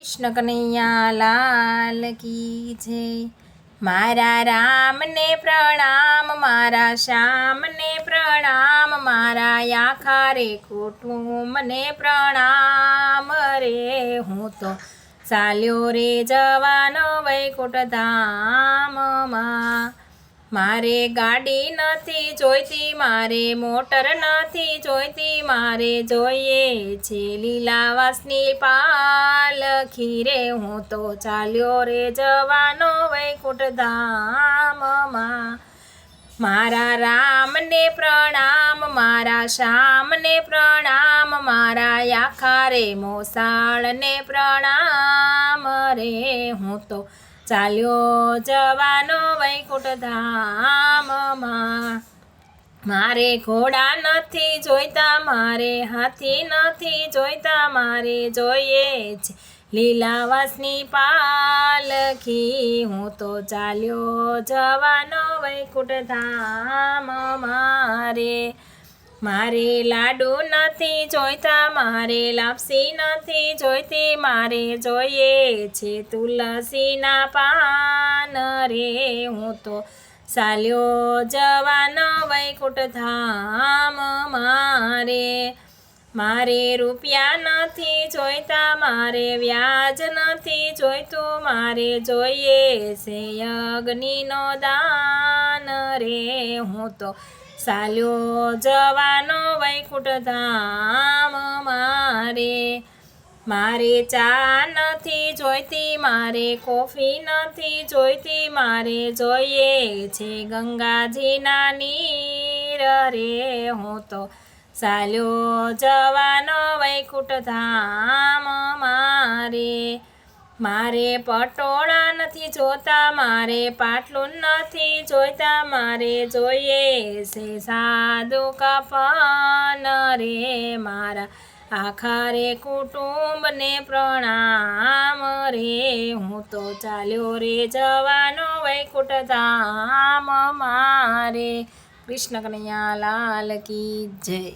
કૃષ્ણ કનૈયા લાલ કી જય। મારા રામને પ્રણામ, મારા શ્યામને પ્રણામ, મારા આખા રે કુટુંબને પ્રણામ રે। હું તો ચાલ્યો રે જવાનો વૈકુંઠ ધામમાં। મારે ગાડી નથી જોઈતી, મારે મોટર નથી જોઈતી, મારે જોઈએ છે લીલાવાસની પાલખી રે। હું તો ચાલ્યો રે જવાનો વૈકુંઠ ધામમાં। મારા રામને પ્રણામ, મારા શ્યામને પ્રણામ, મારા આખા રે મોસાળને પ્રણામ રે। હું તો ચાલ્યો જવાનો વૈકુંઠ ધામમાં। મારે ઘોડા નથી જોઈતા, મારે હાથી નથી જોઈતા, મારે જોઈએ છે લીલાવાસની પાલખી। હું તો ચાલ્યો જવાનો વૈકુંઠ ધામમાં રે। મારે લાડુ નથી જોઈતા, મારે લાપસી નથી જોઈતી, મારે જોઈએ છે તુલસીના પાન રે। હું તો ચાલ્યો જવાનો વૈકુંઠ ધામમાં રે। મારે રૂપિયા નથી જોઈતા, મારે વ્યાજ નથી જોઈતું, મારે જોઈએ છે અગ્નિનો દાન રે। હું તો ચાલ્યો જવાનો વૈકુંઠ ધામમાં રે। મારે ચા નથી જોઈતી, મારે કોફી નથી જોઈતી, મારે જોઈએ છે ગંગાજીના નીર રે। હું તો ચાલ્યો જવાનો વૈકુંઠ ધામમાં રે। મારે પટોળા નથી જોતા, મારે પાટલું નથી જોઈતા, મારે જોઈએ છે સાદુ કફન રે। મારા આખા રે કુટુંબને પ્રણામ રે। હું તો ચાલ્યો રે જવાનો વૈકુંઠ ધામમાં રે। કૃષ્ણ કનૈયા લાલ કી જય।